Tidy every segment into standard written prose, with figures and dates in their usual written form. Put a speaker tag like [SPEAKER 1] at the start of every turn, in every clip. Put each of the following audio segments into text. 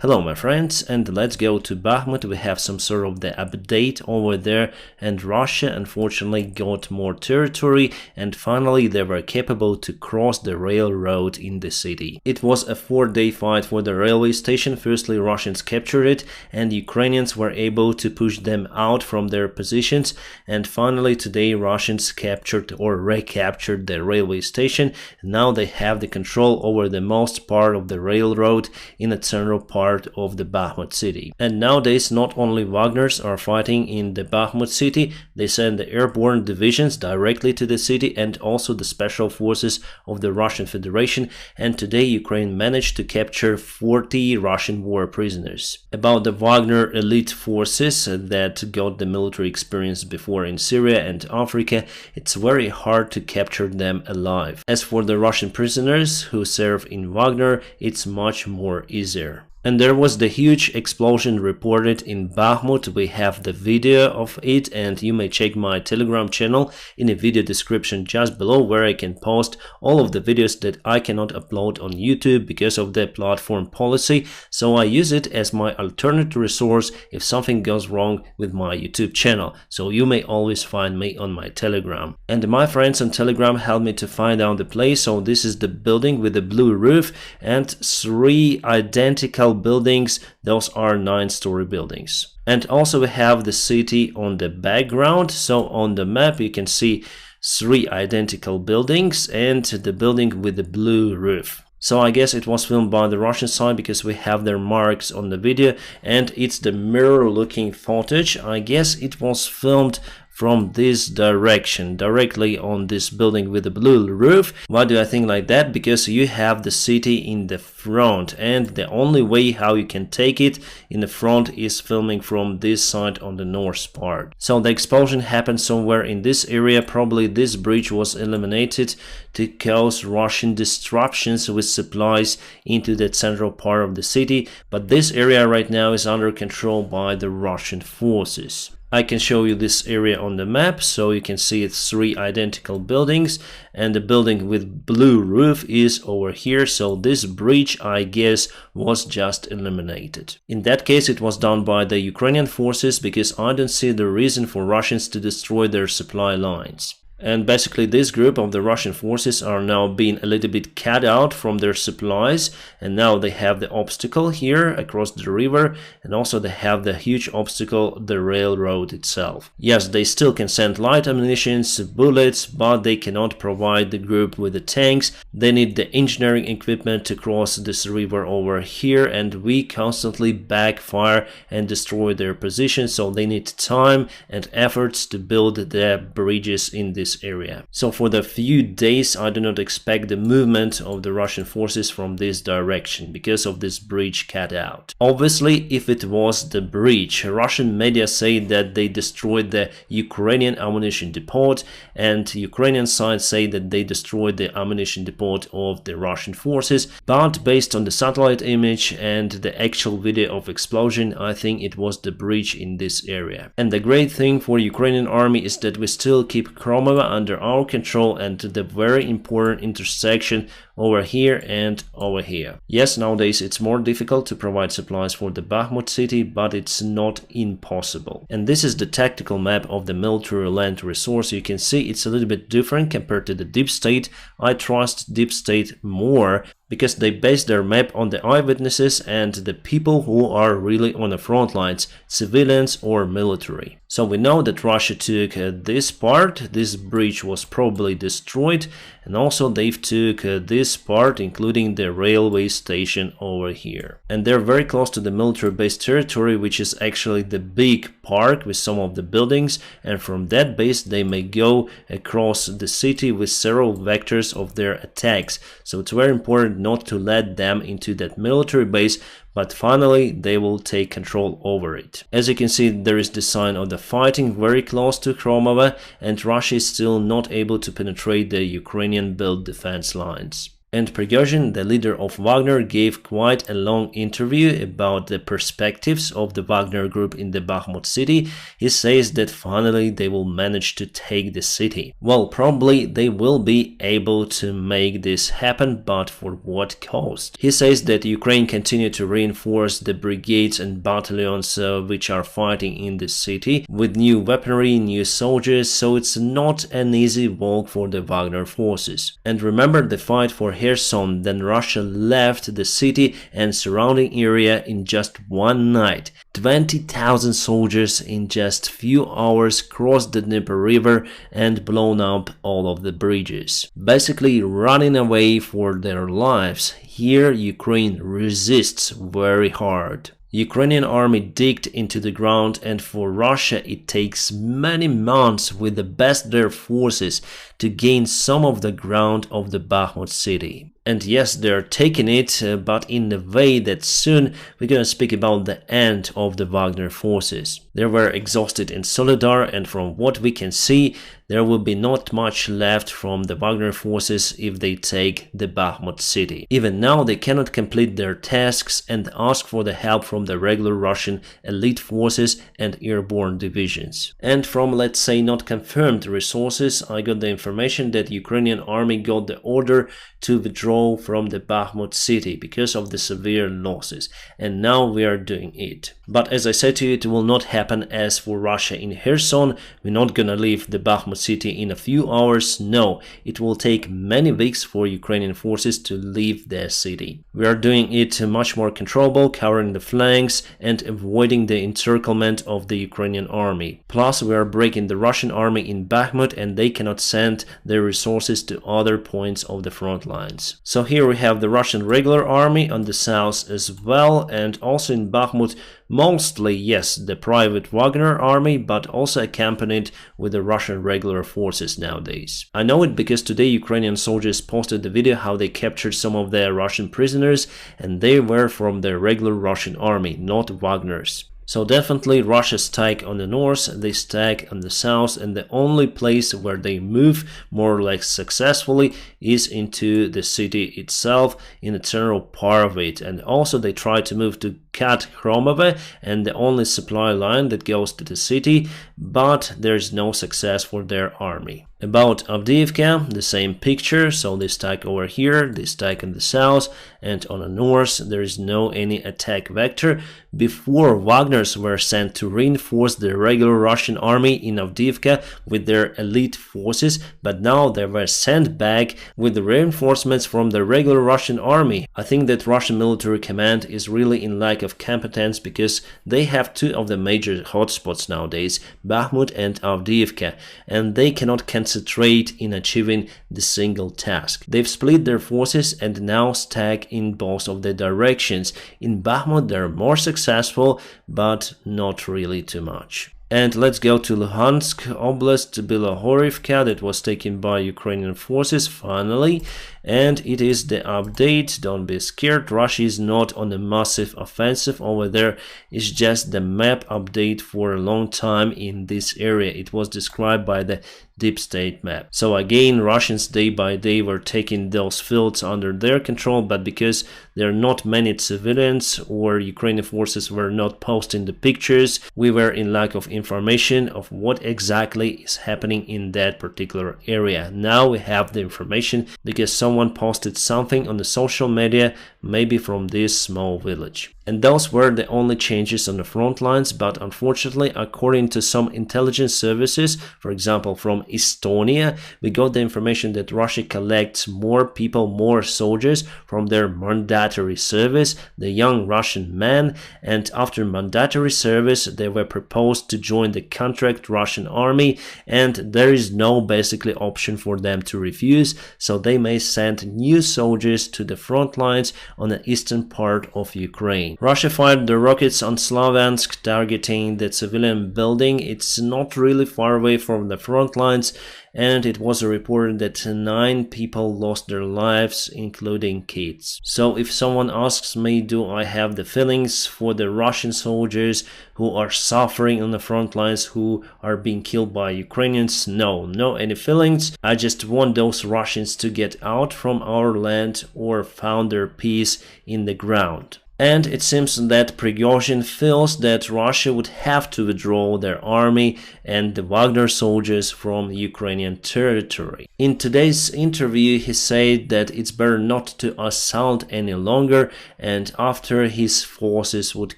[SPEAKER 1] Hello my friends, and let's go to Bakhmut. We have some sort of the update over there, and Russia unfortunately got more territory, and finally they were capable to cross the railroad in the city. It was a 4-day fight for the railway station. Firstly Russians captured it, and Ukrainians were able to push them out from their positions, and finally today Russians captured or recaptured the railway station. Now they have the control over the most part of the railroad in the central part of the Bakhmut city. And nowadays not only Wagners are fighting in the Bakhmut city, they send the airborne divisions directly to the city and also the special forces of the Russian Federation, and today Ukraine managed to capture 40 Russian war prisoners. About the Wagner elite forces that got the military experience before in Syria and Africa, it's very hard to capture them alive. As for the Russian prisoners who serve in Wagner, it's much more easier. And there was the huge explosion reported in Bakhmut. We have the video of it, and you may check my Telegram channel in the video description just below, where I can post all of the videos that I cannot upload on YouTube because of the platform policy. So I use it as my alternate resource if something goes wrong with my YouTube channel. So you may always find me on my Telegram. And my friends on Telegram helped me to find out the place. So this is the building with the blue roof and 3 identical buildings. Those are 9-story buildings. And also we have the city on the background. So on the map you can see 3 identical buildings and the building with the blue roof. So I guess it was filmed by the Russian side because we have their marks on the video, and it's the mirror looking footage. I guess it was filmed from this direction, directly on this building with the blue roof. Why do I think like that? Because you have the city in the front, and the only way how you can take it in the front is filming from this side on the north part. So the explosion happened somewhere in this area. Probably this bridge was eliminated to cause Russian disruptions with supplies into the central part of the city, but this area right now is under control by the Russian forces. I can show you this area on the map, so you can see it's 3 identical buildings, and the building with blue roof is over here. So this bridge, I guess, was just eliminated. In that case it was done by the Ukrainian forces, because I don't see the reason for Russians to destroy their supply lines. And basically this group of the Russian forces are now being a little bit cut out from their supplies, and now they have the obstacle here across the river, and also they have the huge obstacle, the railroad itself. Yes, they still can send light ammunitions, bullets, but they cannot provide the group with the tanks. They need the engineering equipment to cross this river over here, and we constantly backfire and destroy their position, so they need time and efforts to build the bridges in this area. So for the few days I do not expect the movement of the Russian forces from this direction because of this bridge cut out. Obviously, if it was the bridge, Russian media say that they destroyed the Ukrainian ammunition depot, and Ukrainian side say that they destroyed the ammunition depot of the Russian forces, but based on the satellite image and the actual video of explosion, I think it was the bridge in this area. And the great thing for Ukrainian army is that we still keep Crimea under our control, and the very important intersection over here and over here. Yes, nowadays it's more difficult to provide supplies for the Bakhmut city, but it's not impossible. And this is the tactical map of the military land resource. You can see it's a little bit different compared to the deep state. I trust deep state more because they base their map on the eyewitnesses and the people who are really on the front lines, civilians or military. So we know that Russia took this part, this bridge was probably destroyed, and also they took this part, including the railway station over here. And they're very close to the military base territory, which is actually the big park with some of the buildings, and from that base they may go across the city with several vectors of their attacks. So it's very important not to let them into that military base, but finally they will take control over it. As you can see, there is the sign of the fighting very close to Crimea, and Russia is still not able to penetrate the Ukrainian built defense lines. And Prygozhyn, the leader of Wagner, gave quite a long interview about the perspectives of the Wagner group in the Bakhmut city. He says that finally they will manage to take the city. Well, probably they will be able to make this happen, but for what cost? He says that Ukraine continue to reinforce the brigades and battalions which are fighting in the city with new weaponry, new soldiers, so it's not an easy walk for the Wagner forces. And remember the fight for Kherson, then Russia left the city and surrounding area in just one night. 20,000 soldiers in just few hours crossed the Dnieper river and blown up all of the bridges, basically running away for their lives. Here Ukraine resists very hard. Ukrainian army digged into the ground, and for Russia it takes many months with the best their forces to gain some of the ground of the Bakhmut city. And yes, they're taking it, but in a way that soon we're gonna speak about the end of the Wagner forces. They were exhausted in Soledar, and from what we can see, there will be not much left from the Wagner forces if they take the Bakhmut city. Even now they cannot complete their tasks and ask for the help from the regular Russian elite forces and airborne divisions. And from, let's say, not confirmed resources, I got the information that Ukrainian army got the order to withdraw from the Bakhmut city because of the severe losses, and now we are doing it. But as I said to you, it will not happen as for Russia in Kherson. We're not gonna leave the Bakhmut city in a few hours. No, it will take many weeks for Ukrainian forces to leave their city. We are doing it much more controllable, covering the flanks and avoiding the encirclement of the Ukrainian army. Plus, we are breaking the Russian army in Bakhmut, and they cannot send their resources to other points of the front lines. So here we have the Russian regular army on the south as well, and also in Bakhmut, mostly, yes, the private Wagner army, but also accompanied with the Russian regular forces nowadays. I know it because today Ukrainian soldiers posted the video how they captured some of their Russian prisoners, and they were from the regular Russian army, not Wagners. So definitely Russia stack on the north, they stack on the south, and the only place where they move more or less successfully is into the city itself, in the central part of it. And also they try to move to Kharkiv, and the only supply line that goes to the city, but there's no success for their army. About Avdiivka, the same picture, so they stack over here, they stack in the south, and on the north there is no any attack vector. Before, Wagners were sent to reinforce the regular Russian army in Avdiivka with their elite forces, but now they were sent back with the reinforcements from the regular Russian army. I think that Russian military command is really in lack of competence, because they have two of the major hotspots nowadays, Bakhmut and Avdiivka, and they cannot concentrate in achieving the single task. They've split their forces and now stack in both of the directions. In Bakhmut they're more successful, but not really too much. And let's go to Luhansk Oblast, Bilohorivka, that was taken by Ukrainian forces finally. And it is the update, don't be scared, Russia is not on a massive offensive over there, it's just the map update for a long time in this area. It was described by the deep state map. So again, Russians day by day were taking those fields under their control, but because there are not many civilians or Ukrainian forces were not posting the pictures, we were in lack of information of what exactly is happening in that particular area. Now we have the information because someone posted something on the social media, maybe from this small village. And those were the only changes on the front lines, but unfortunately, according to some intelligence services, for example from Estonia, we got the information that Russia collects more people, more soldiers from their mandatory service, the young Russian men, and after mandatory service they were proposed to join the contract Russian army, and there is no basically option for them to refuse, so they may send new soldiers to the front lines on the eastern part of Ukraine. Russia fired the rockets on Slaviansk, targeting the civilian building. It's not really far away from the front lines, and it was reported that 9 people lost their lives, including kids. So if someone asks me, do I have the feelings for the Russian soldiers who are suffering on the front lines, who are being killed by Ukrainians? No any feelings. I just want those Russians to get out from our land or found their peace in the ground. And it seems that Prygozhyn feels that Russia would have to withdraw their army and the Wagner soldiers from Ukrainian territory. In today's interview, he said that it's better not to assault any longer, and after his forces would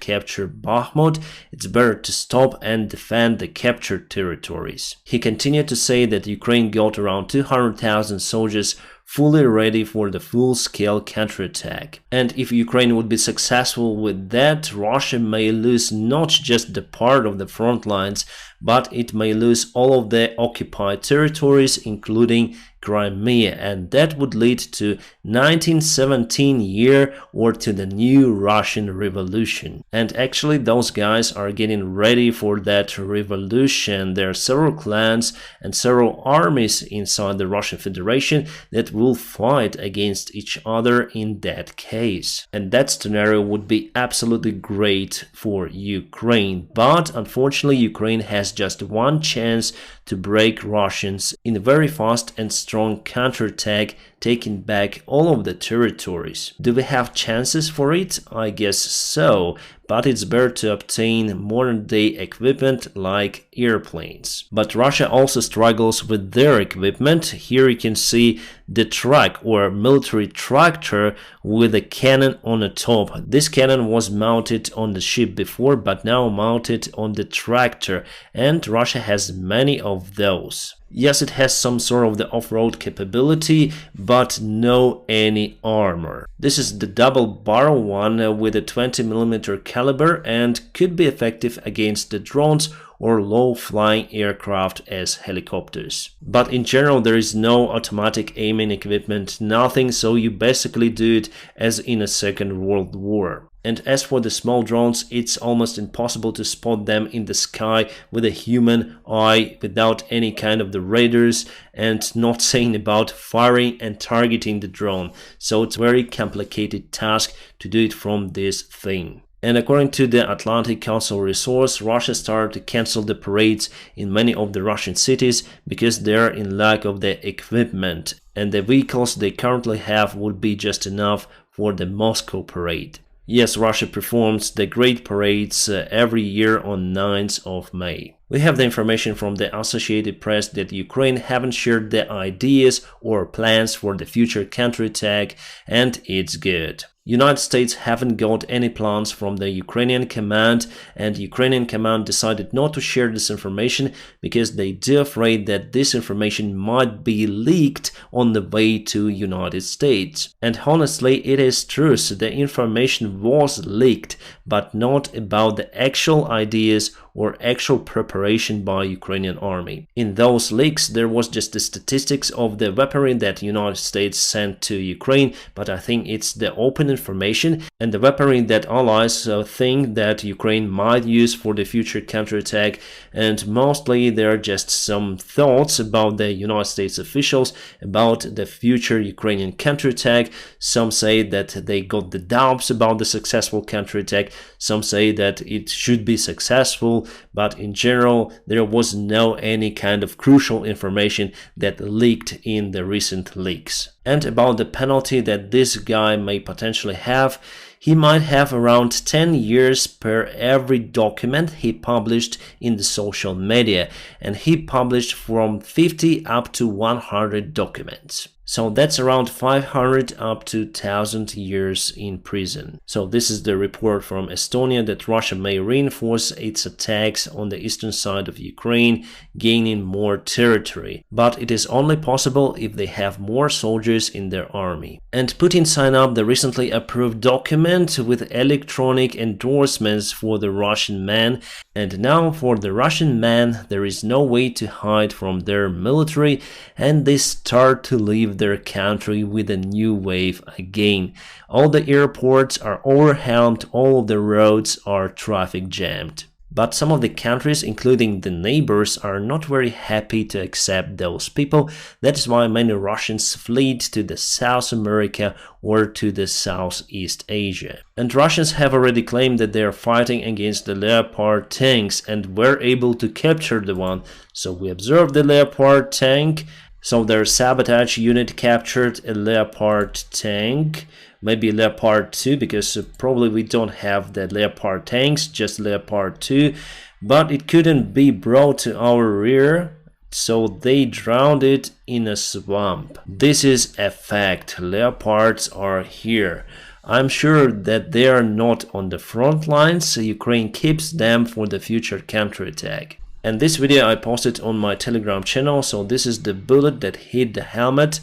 [SPEAKER 1] capture Bakhmut, it's better to stop and defend the captured territories. He continued to say that Ukraine got around 200,000 soldiers fully ready for the full-scale counterattack. And if Ukraine would be successful with that, Russia may lose not just the part of the front lines, but it may lose all of the occupied territories, including Crimea, and that would lead to 1917 year or to the new Russian Revolution. And actually those guys are getting ready for that revolution. There are several clans and several armies inside the Russian Federation that will fight against each other in that case. And that scenario would be absolutely great for Ukraine. But unfortunately Ukraine has just one chance to break Russians in a very fast and strong counterattack, taking back all of the territories. Do we have chances for it? I guess so, but it's better to obtain modern-day equipment like airplanes. But Russia also struggles with their equipment. Here you can see the truck or military tractor with a cannon on the top. This cannon was mounted on the ship before, but now mounted on the tractor, and Russia has many of those. Yes, it has some sort of the off-road capability, but no any armor. This is the double-barrel one with a 20mm caliber and could be effective against the drones or low-flying aircraft as helicopters. But in general there is no automatic aiming equipment, nothing, so you basically do it as in a Second World War. And as for the small drones, it's almost impossible to spot them in the sky with a human eye without any kind of the radars, and not saying about firing and targeting the drone. So it's a very complicated task to do it from this thing. And according to the Atlantic Council resource, Russia started to cancel the parades in many of the Russian cities because they are in lack of the equipment, and the vehicles they currently have would be just enough for the Moscow parade. Yes, Russia performs the great parades every year on 9th of May. We have the information from the Associated Press that Ukraine haven't shared the ideas or plans for the future counterattack, and it's good. United States haven't got any plans from the Ukrainian command, and Ukrainian command decided not to share this information because they do afraid that this information might be leaked on the way to United States. And honestly, it is true, so the information was leaked, but not about the actual ideas or actual preparation by Ukrainian army. In those leaks, there was just the statistics of the weaponry that United States sent to Ukraine, but I think it's the open information and the weaponry that allies think that Ukraine might use for the future counterattack, and mostly there are just some thoughts about the United States officials about the future Ukrainian counterattack. Some say that they got the doubts about the successful counterattack, some say that it should be successful, but in general there was no any kind of crucial information that leaked in the recent leaks. And about the penalty that this guy may potentially have, he might have around 10 years per every document he published in the social media, and he published from 50 up to 100 documents. So that's around 500 up to 1000 years in prison. So this is the report from Estonia that Russia may reinforce its attacks on the eastern side of Ukraine, gaining more territory. But it is only possible if they have more soldiers in their army. And Putin signed up the recently approved document with electronic endorsements for the Russian man, and now for the Russian man there is no way to hide from their military, and they start to leave their country with a new wave again. All the airports are overwhelmed, all of the roads are traffic jammed. But some of the countries, including the neighbors, are not very happy to accept those people. That is why many Russians fled to the South America or to the Southeast Asia. And Russians have already claimed that they are fighting against the Leopard tanks and were able to capture the one. So we observed the Leopard tank. So their sabotage unit captured a Leopard tank, maybe Leopard 2, because probably we don't have the Leopard tanks, just Leopard 2, but it couldn't be brought to our rear, so they drowned it in a swamp. This is a fact. Leopards are here. I'm sure that they are not on the front lines, so Ukraine keeps them for the future counterattack. And this video I posted on my Telegram channel, so this is the bullet that hit the helmet.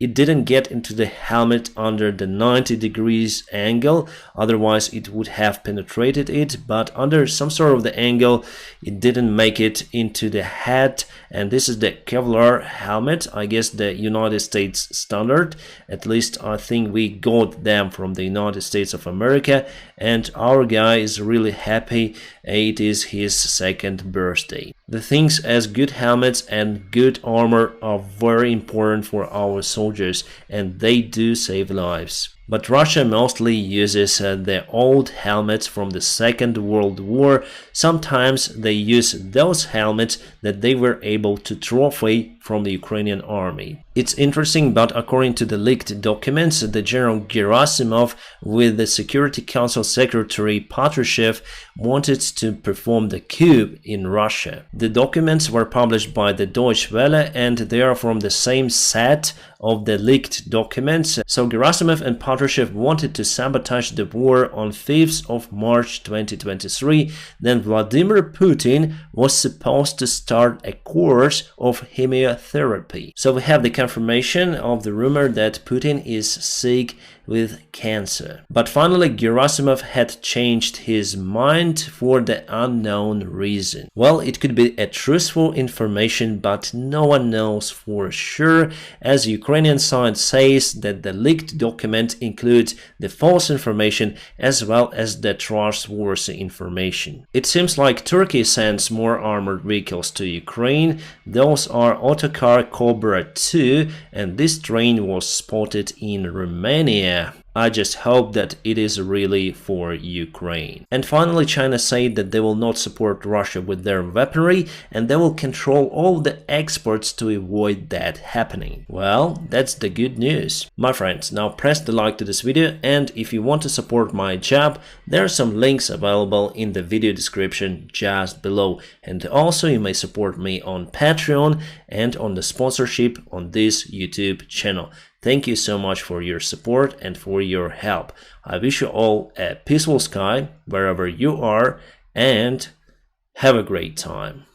[SPEAKER 1] It didn't get into the helmet under the 90 degrees angle, otherwise it would have penetrated it, but under some sort of the angle it didn't make it into the head. And this is the Kevlar helmet, I guess the United States standard. At least I think we got them from the United States of America, and our guy is really happy. It is his second birthday. The things as good helmets and good armor are very important for our soldiers, and they do save lives. But Russia mostly uses the old helmets from the Second World War. Sometimes they use those helmets that they were able to trophy from the Ukrainian army. It's interesting, but according to the leaked documents, the General Gerasimov with the Security Council Secretary Patrushev wanted to perform the coup in Russia. The documents were published by the Deutsche Welle and they are from the same set of the leaked documents. So Gerasimov and Patrushev wanted to sabotage the war on 5th of March 2023. Then Vladimir Putin was supposed to start a course of chemotherapy. So we have the confirmation of the rumor that Putin is sick with cancer. But finally Gerasimov had changed his mind for the unknown reason. Well, it could be a truthful information, but no one knows for sure, as Ukrainian side says that the leaked document includes the false information as well as the trustworthy information. It seems like Turkey sends more armored vehicles to Ukraine. Those are Otokar Cobra 2, and this train was spotted in Romania. I just hope that it is really for Ukraine. And finally, China said that they will not support Russia with their weaponry and they will control all the exports to avoid that happening. Well, that's the good news. My friends, now press the like to this video, and if you want to support my job, there are some links available in the video description just below. And also you may support me on Patreon and on the sponsorship on this YouTube channel. Thank you so much for your support and for your help. I wish you all a peaceful sky wherever you are, and have a great time.